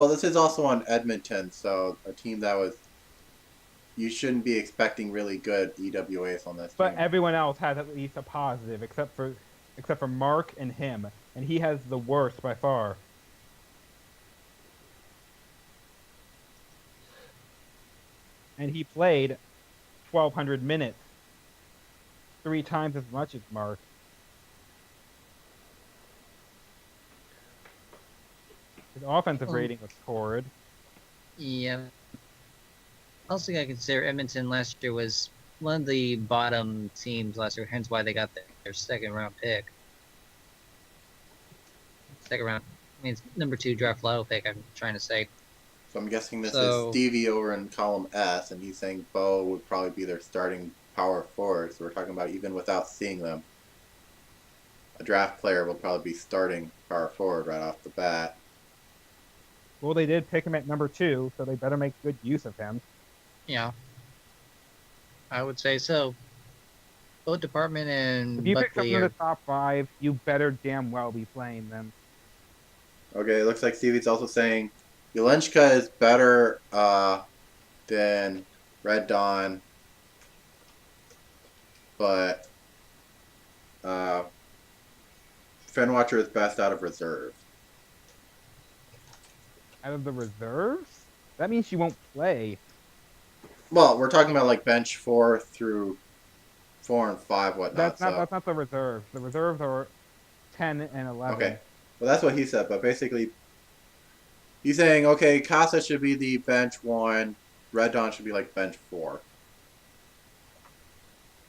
Well, this is also on Edmonton, so a team that was you shouldn't be expecting really good EWAs on this But team. everyone else has at least a positive, except for Mark and him, and he has the worst by far. And he played 1,200 minutes, 3 times as much as Mark. His offensive Well, rating was torrid. yeah. Also, I consider Edmonton last year was one of the bottom teams last year, hence why they got their second round pick. Second round, I mean, it's number 2 draft lotto pick. I'm trying to say. So I'm guessing this is So Stevie over in column S, and he's saying Bo would probably be their starting power forward. So we're talking about even without seeing them, a draft player will probably be starting power forward right off the bat. Well, they did pick him at number 2, so they better make good use of him. yeah, I would say so. Both Department If and you pick Buckley someone in the are. top 5, you better damn well be playing them. Okay, it looks like Stevie's also saying Yelenchka is better than Red Dawn, but uh, Fenwatcher is best out of reserve. Out of the reserves, that means she won't play. Well, we're talking about like bench 4 through 4 and 5, whatnot. That's not So that's not the reserves. The reserves are 10 and okay, 11. well that's what he said. But basically, he's saying okay, Casa should be the bench 1, Red Dawn should be like bench 4.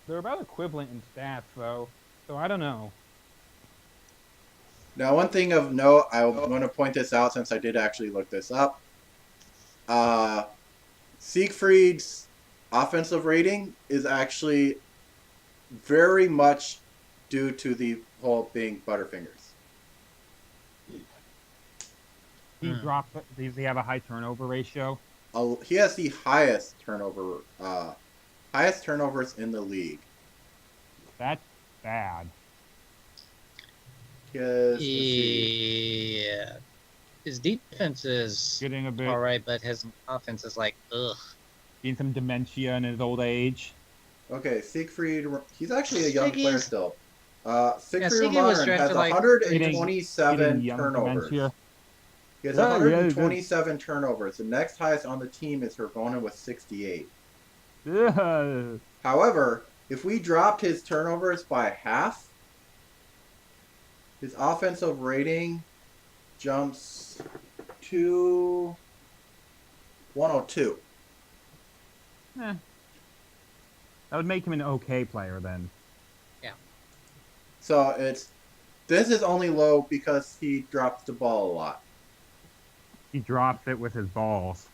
They're about equivalent in stats, though, so I don't know. Now, one thing of note, I want to point this out since I did actually look this up. Uh, Siegfried's offensive rating is actually very much due to the whole being Butterfingers. He dropped. Does he have a high turnover ratio? He has the highest turnovers in the league. That's bad. Yes, let's see. Yeah, his defense is Getting a bit, all right, but his offense is like ugh. getting some dementia in his old age. Okay, Siegfried, he's actually a young player Siggy's still. yeah, Siegfried Siggy was Remarin has drafted like Getting 127 young dementia. turnovers. He has Yeah, yeah, 127 turnovers. The next highest on the team is Hervona with 68. yeah. However, if we dropped his turnovers by half, his offensive rating jumps to 102. Eh, that would make him an okay player then. yeah. So this is only low because he drops the ball a lot. He drops it with his balls.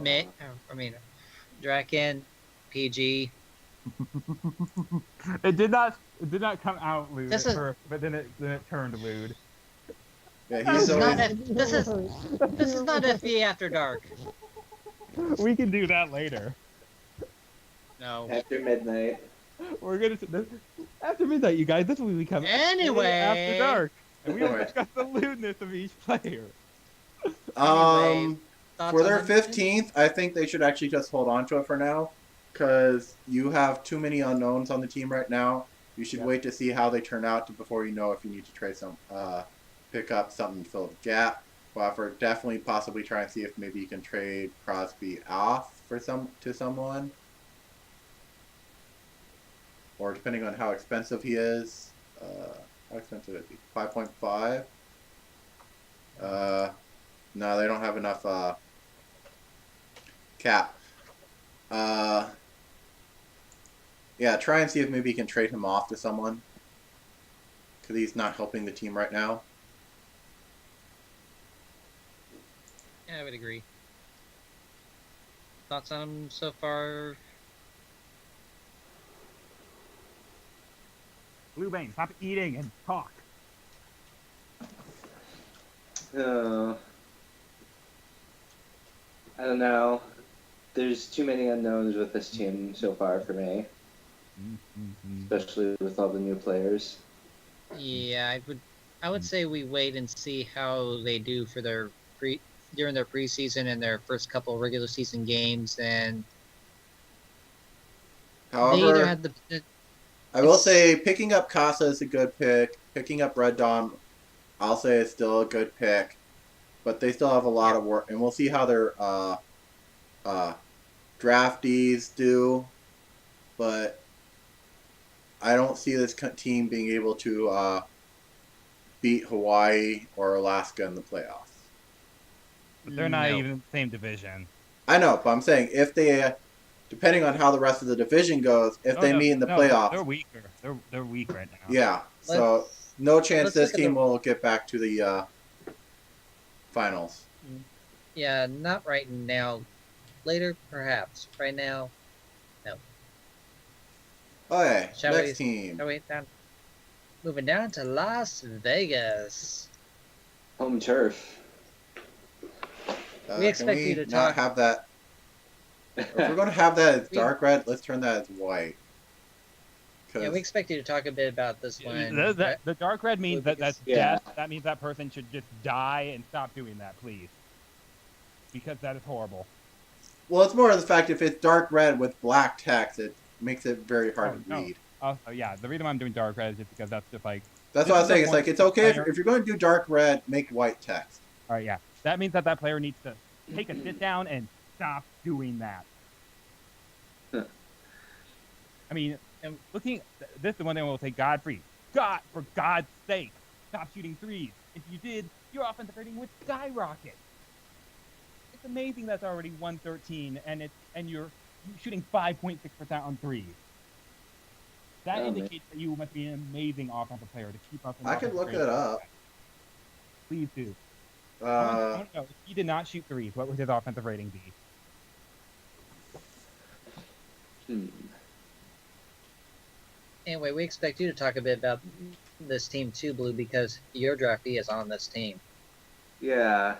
May I mean Draken, PG. It did not come out lewd This at is first, but then it turned lewd. Yeah, this he's is not always F, this is not FBA After Dark. We can do that later. No. After midnight. We're gonna after midnight, you guys. This will become Anyway. after dark, and we will Alright. discuss the lewdness of each player. Anyways, For thoughts their on 15th, I think they should actually just hold on to it for now, because you have too many unknowns on the team right now. You should Yeah. wait to see how they turn out before you know if you need to trade pick up something to fill the gap. However, definitely possibly try and see if maybe you can trade Crosby off to someone, or depending on how expensive he is. How expensive is he? 5.5. No, they don't have enough cap. Yeah, try and see if maybe you can trade him off to someone, because he's not helping the team right now. Yeah, I would agree. Thoughts on him so far? Blue Bane, stop eating and talk. Uh, I don't know. There's too many unknowns with this team so far for me, especially with all the new players. Yeah, I would say we wait and see how they do for their during their preseason and their first couple regular season games, and they either However, had the I will it's- say picking up Casa is a good pick. Picking up Red Dawn, I'll say it's still a good pick, but they still have a lot of work, and we'll see how their draftees do. But I don't see this team being able to beat Hawaii or Alaska in the playoffs. But they're not no. even in the same division. I know, but I'm saying if they, depending on how the rest of the division goes, if they meet in the playoffs, They're weaker. They're weak right now. yeah. So Let's- no chance let's this look at team the- will get back to the finals. Yeah, not right now. Later, perhaps. Right now, Okay, Shall next we- team. oh wait, down. Moving down to Las Vegas. Home turf. We expect can you we to not talk- have that? If we're going to have that as We- dark red, let's turn that as white. Yeah, we expect you to talk a bit about this one. The dark red means that that's Yeah. death. That means that person should just die and stop doing that, please. Because that is horrible. Well, it's more of the fact if it's dark red with black text, it makes it very hard to no. read. Also, yeah, the reason why I'm doing dark red is just because that's just like, That's This what I is was the saying. It's point like it's okay player- if you're going to do dark red, make white text. all right, yeah, that means that player needs to take a sit down and stop doing that. I mean, and this is the one thing I will say, Godfrey. God, for God's sake, stop shooting threes. If you did, your offensive rating would skyrocket. It's amazing that's already 113, and you're shooting 5.6% on threes. That Oh, man. indicates that you must be an amazing offensive player to keep up. an I could offensive look rating it like up. that. Please do. I Uh, want to know, if he did not shoot threes, what would his offensive rating be? Hmm. Anyway, we expect you to talk a bit about this team too, Blue, because your draftee is on this team. Yeah.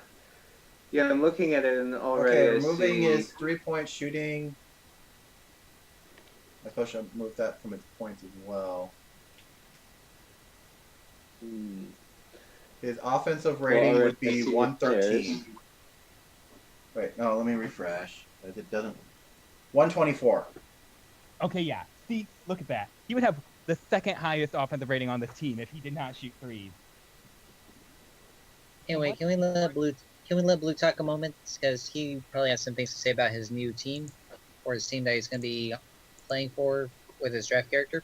Yeah, I'm looking at it and already okay, I removing see... his 3-point shooting. I suppose I should move that from its points as well. Hmm. His offensive rating Well, would I be see the 113. Wait, no, let me refresh. It doesn't. 124. Okay, yeah. See, look at that. He would have the second highest offensive rating on this team if he did not shoot threes. Anyway, What? can we let Blue talk a moment? Because he probably has some things to say about his new team, or his team that he's going to be playing for with his draft character.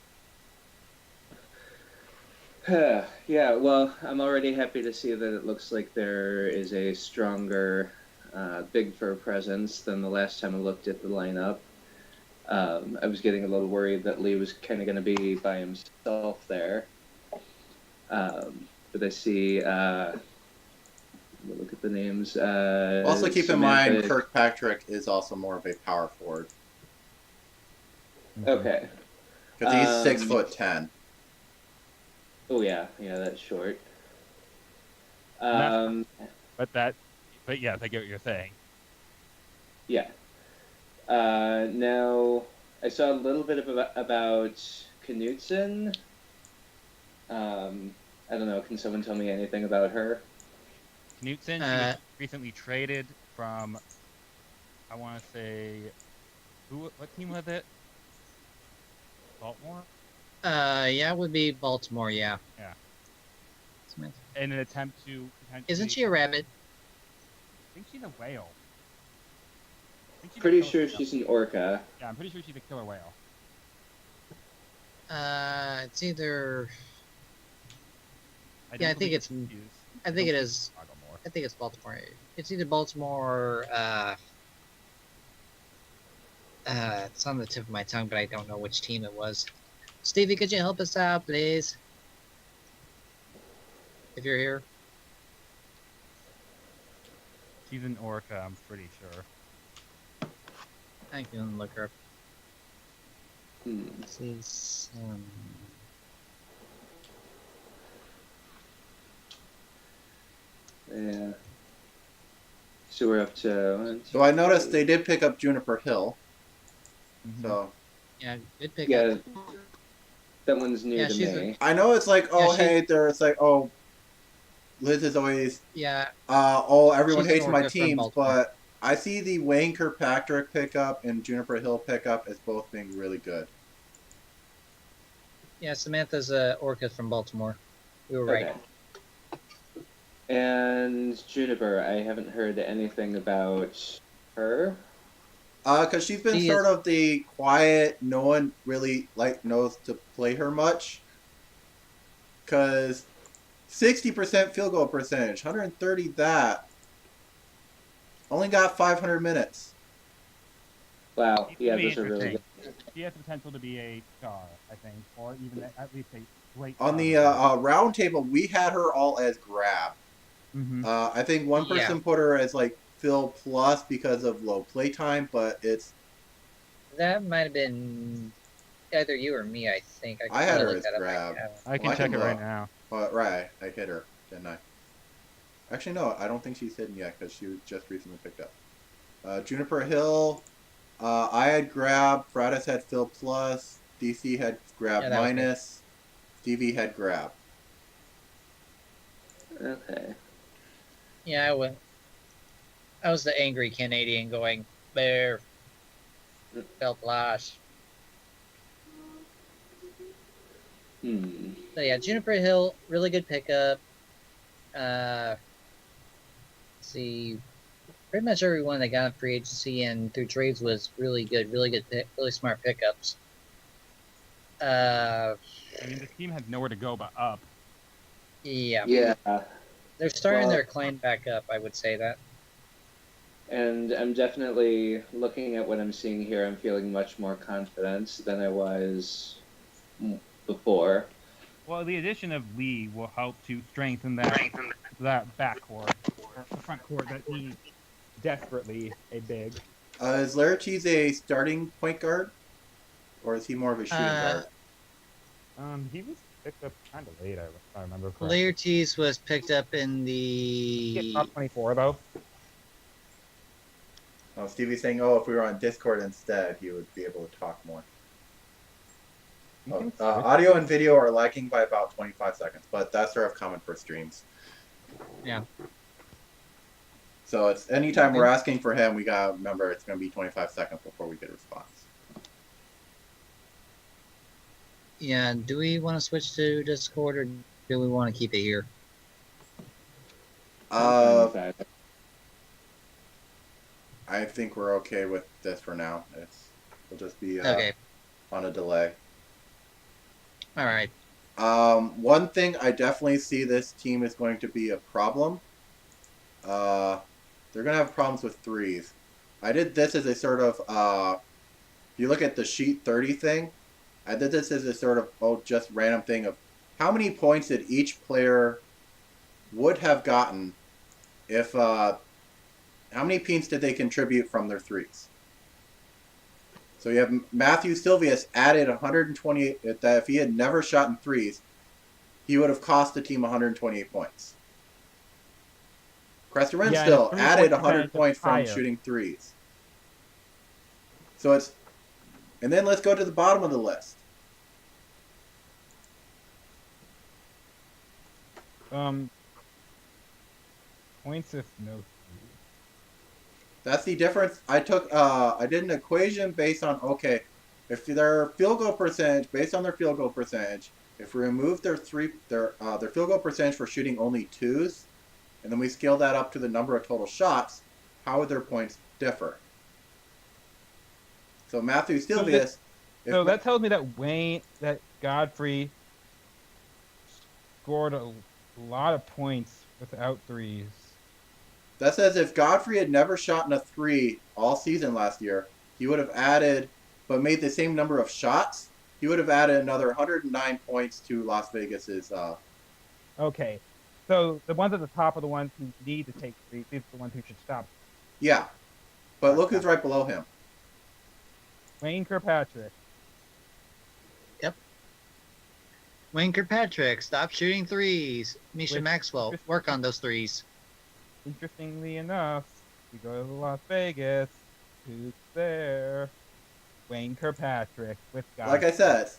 Yeah, well, I'm already happy to see that it looks like there is a stronger Big Fur presence than the last time I looked at the lineup. I was getting a little worried that Lee was kind of going to be by himself there. But I see, look at the names. Also, keep in mind, Samantha- Kirkpatrick is also more of a power forward Okay. because he's Um, 6'10". Oh, yeah, that's short. That's- But yes, I get what you're saying. Yeah. Now, I saw a little bit about Knutson. I don't know. Can someone tell me anything about her? Knutson, she was recently traded from, I want to say, what team was it? Baltimore? Yeah, it would be Baltimore, yeah. Yeah. Smith. In an attempt to potentially... Isn't she a rabbit? I think she's a whale. I think she's a Pretty killer sure whale. she's an orca. Yeah, I'm pretty sure she's a killer whale. It's either. I Yeah, I don't think believe it's- confused. I think it Don't is. Chicago more. I think it's Baltimore. It's either Baltimore or. It's on the tip of my tongue, but I don't know which team it was. Stevie, could you help us out, please? If you're here. She's an orca, I'm pretty sure. I can look her up. Hmm. This is. Yeah. So we're up to... one, So I noticed they did pick up Juniper Hill. Mhm. So Yeah, good pick Yeah, up. that one's new Yeah, to she's me. I know it's like, oh, Yeah, she- hey, there. It's like, oh, Liz is always, Yeah, oh, everyone she's an hates my Orca from teams, Baltimore. but I see the Wayne Kirkpatrick pickup and Juniper Hill pickup as both being really good. Yeah, Samantha's a Orca from Baltimore. We were right. Okay. And Juniper, I haven't heard anything about her. Because she's been She sort is- of the quiet, no one really knows to play her much. Because 60% field goal percentage, 130 that. Only got 500 minutes. Wow, She's yeah, gonna be those are really good. interesting. She has the potential to be a star, I think, or even at least a great. On the round table, we had her all as grab. Mm-hmm. I think one Yeah. person put her as like Phil plus because of low playtime, but it's That might have been either you or me, I think. I, I had gotta her look as that up. grab. I can Well, I check can it right look. now. Right, I hit her, didn't I? Actually, no, I don't think she's hidden yet because she was just recently picked up. Juniper Hill, I had grab. Fratis had Phil plus. DC had grab Yeah, that was me. minus. Stevie had grab. Okay. Yeah, I went. I was the angry Canadian going, Bear. Felt lost. So yeah, Juniper Hill, really good pickup. Let's see, pretty much everyone that got in free agency and through trades was really good pick, really smart pickups. I mean, this team has nowhere to go but up. Yeah, Yeah, they're starting Well- their climb back up. I would say that. and I'm definitely looking at what I'm seeing here. I'm feeling much more confident than I was before. Well, the addition of Lee will help to strengthen that backcourt, the front court that needs desperately a big. Is Larachees a starting point guard? Or is he more of a shooting guard? He was picked up kind of late, if I remember correctly. Laertes was picked up in He the. gets top 24 though. Oh, Stevie's saying, oh, if we were on Discord instead, he would be able to talk more. You Oh, can switch. audio and video are lagging by about 25 seconds, but that's sort of common for streams. Yeah. So it's anytime we're asking for him, we gotta remember it's gonna be 25 seconds before we get a response. Yeah. Do we want to switch to Discord or do we want to keep it here? I think we're okay with this for now. We'll just be Okay. on a delay. All right. One thing I definitely see this team is going to be a problem. They're going to have problems with threes. I did this as a sort of, if you look at the sheet 30 thing, I did this as a sort of, just random thing of how many points did each player would have gotten if, how many points did they contribute from their threes? So you have Matthew Silvius added 128, that if he had never shot in threes, he would have cost the team 128 points. Crester Yeah, and Renstill his added 100 3-point percentage points is from higher. shooting threes. So it's, and then let's go to the bottom of the list. Points if no. That's the difference. I did an equation based on, okay, if their field goal percentage, based on their field goal percentage, if we remove their field goal percentage for shooting only twos, and then we scale that up to the number of total shots, how would their points differ? So Matthew Silvius. So that tells me that Godfrey scored a lot of points without threes. That says if Godfrey had never shot in a three all season last year, he would have added, but made the same number of shots, he would have added another 109 points to Las Vegas's. Okay, so the ones at the top are the ones who need to take threes. These are the ones who should stop. Yeah, but look who's right below him. Wayne Kirkpatrick. Wayne Kirkpatrick, stop shooting threes. Misha Which- Maxwell, work on those threes. Interestingly enough, we go to Las Vegas. Who's there? Wayne Kirkpatrick with God. Like I said,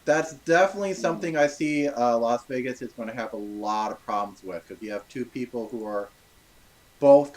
That's definitely something I see Las Vegas is going to have a lot of problems with because you have two people who are both